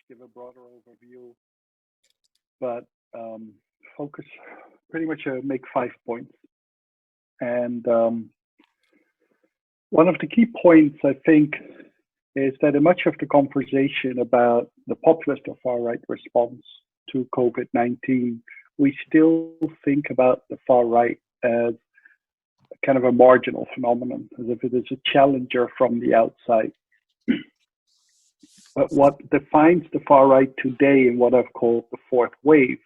give a broader overview, but focus pretty much make 5 points. And one of the key points, I think, is that in much of the conversation about the populist or far-right response to COVID-19, we still think about the far-right as kind of a marginal phenomenon, as if it is a challenger from the outside. But what defines the far-right today in what I've called the fourth wave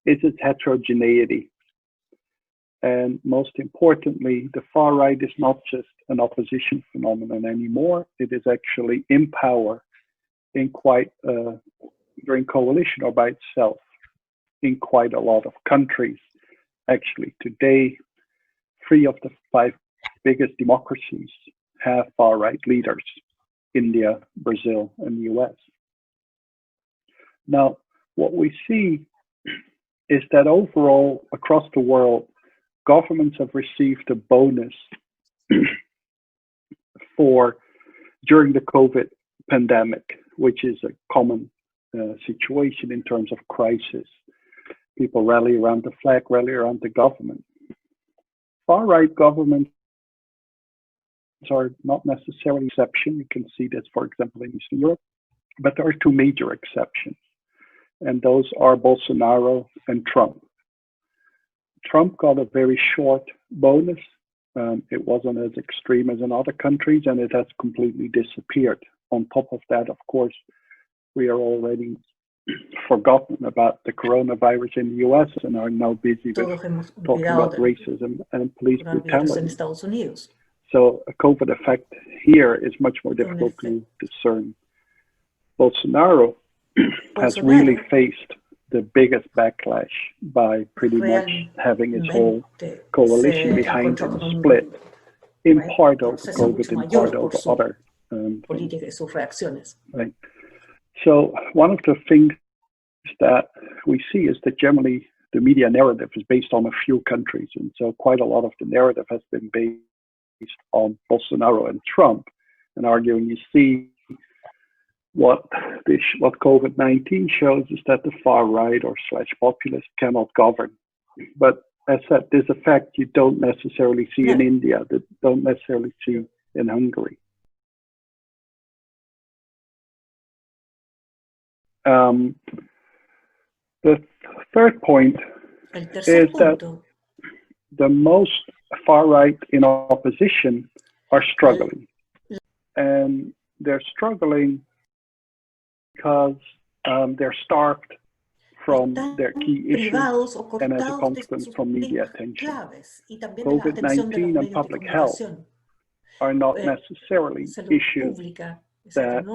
is its heterogeneity. And most importantly, the far right is not just an opposition phenomenon anymore. It is actually in power in quite, during coalition or by itself in quite a lot of countries. Actually, today, 3 of the 5 biggest democracies have far right leaders: India, Brazil, and the US. Now, what we see is that overall, across the world, governments have received a bonus during the COVID pandemic, which is a common situation in terms of crisis. People rally around the flag, rally around the government. Far-right governments are not necessarily an exception. You can see this, for example, in Eastern Europe, but there are 2 major exceptions, and those are Bolsonaro and Trump. Trump got a very short bonus. It wasn't as extreme as in other countries, and it has completely disappeared. On top of that, of course, we are already forgotten about the coronavirus in the US and are now busy with talking about racism and police brutality. So a COVID effect here is much more difficult to discern. Bolsonaro has really faced the biggest backlash by pretty much having his whole coalition behind him split, in part over COVID, in part over other things. Right. So one of the things that we see is that generally the media narrative is based on a few countries, and so quite a lot of the narrative has been based on Bolsonaro and Trump, and arguing, you see, what COVID-19 shows is that the far right or / populist cannot govern. But as said, this effect you don't necessarily see in India, that don't necessarily see in Hungary. The third point is that the most far right in opposition are struggling. And they're struggling because they're starved from their key issues and as a consequence from media attention. COVID-19 and public health are not necessarily issues that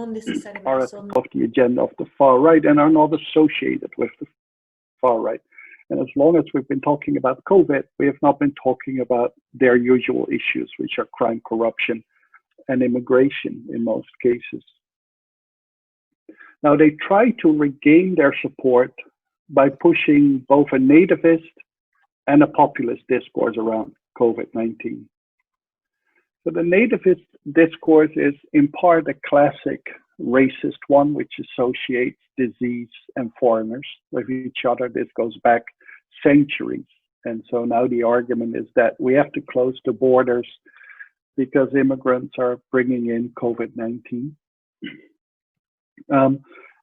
are at the top of the agenda of the far right and are not associated with the far right. And as long as we've been talking about COVID, we have not been talking about their usual issues, which are crime, corruption, and immigration in most cases. Now, they try to regain their support by pushing both a nativist and a populist discourse around COVID-19. So the nativist discourse is in part a classic racist one, which associates disease and foreigners with each other. This goes back centuries. And so now the argument is that we have to close the borders because immigrants are bringing in COVID-19.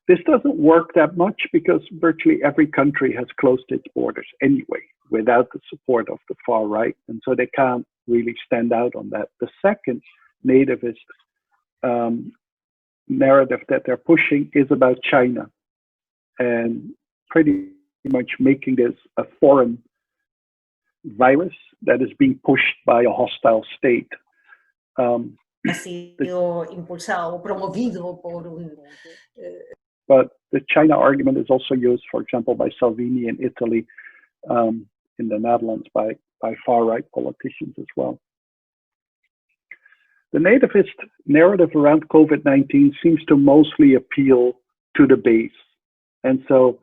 This doesn't work that much because virtually every country has closed its borders anyway, without the support of the far right. And so they can't really stand out on that. The second nativist narrative that they're pushing is about China and pretty much making this a foreign virus that is being pushed by a hostile state. But the China argument is also used, for example, by Salvini in Italy, in the Netherlands by far-right politicians as well. The nativist narrative around COVID-19 seems to mostly appeal to the base. And so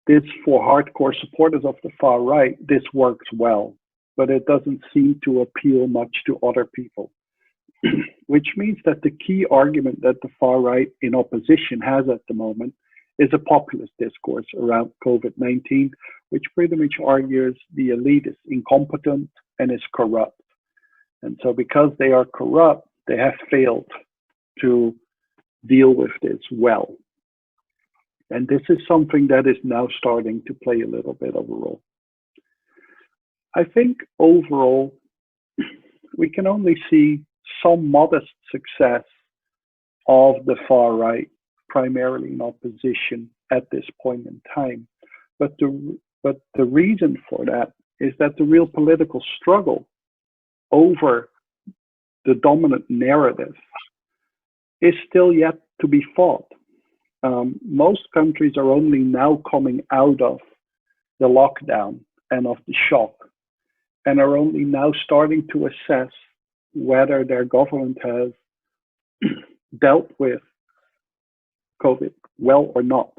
this, for hardcore supporters of the far right, this works well, but it doesn't seem to appeal much to other people. Which means that the key argument that the far right in opposition has at the moment is a populist discourse around COVID-19, which pretty much argues the elite is incompetent and is corrupt. And so because they are corrupt, they have failed to deal with this well. And this is something that is now starting to play a little bit of a role. I think overall, we can only see some modest success of the far right, primarily in opposition at this point in time. But the reason for that is that the real political struggle over the dominant narrative is still yet to be fought. Most countries are only now coming out of the lockdown and of the shock, and are only now starting to assess whether their government has dealt with COVID well or not.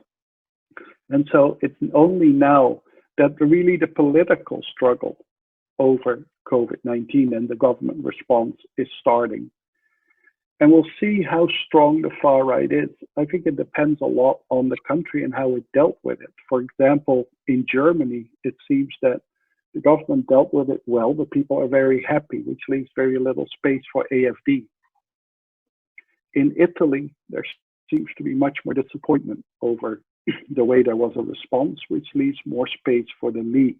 And so it's only now that really the political struggle over COVID-19 and the government response is starting. And we'll see how strong the far right is. I think it depends a lot on the country and how it dealt with it. For example, in Germany, it seems that the government dealt with it well, but people are very happy, which leaves very little space for AfD. In Italy, there seems to be much more disappointment over the way there was a response, which leaves more space for the League.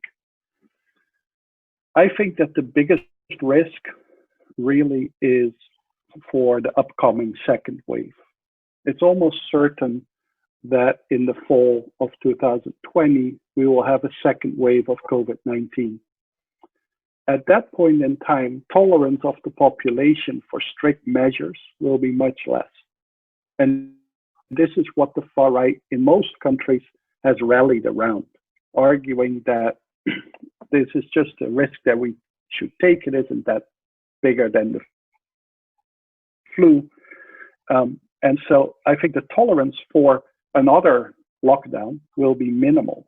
I think that the biggest risk really is for the upcoming second wave. It's almost certain that in the fall of 2020, we will have a second wave of COVID-19. At that point in time, tolerance of the population for strict measures will be much less. And this is what the far right in most countries has rallied around, arguing that this is just a risk that we should take. It isn't that bigger than the flu. And so I think the tolerance for another lockdown will be minimal.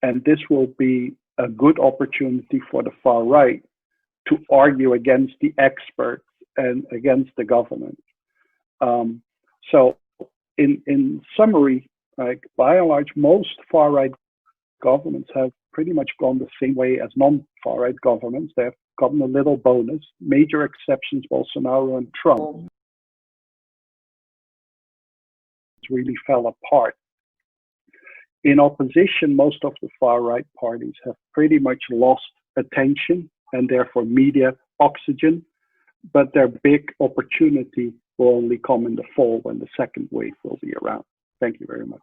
And this will be a good opportunity for the far right to argue against the experts and against the government. So in summary, like by and large, most far right governments have pretty much gone the same way as non-far right governments. They have gotten a little bonus. Major exceptions, Bolsonaro and Trump, really fell apart. In opposition, most of the far right parties have pretty much lost attention and therefore media oxygen, but their big opportunity will only come in the fall when the second wave will be around. Thank you very much.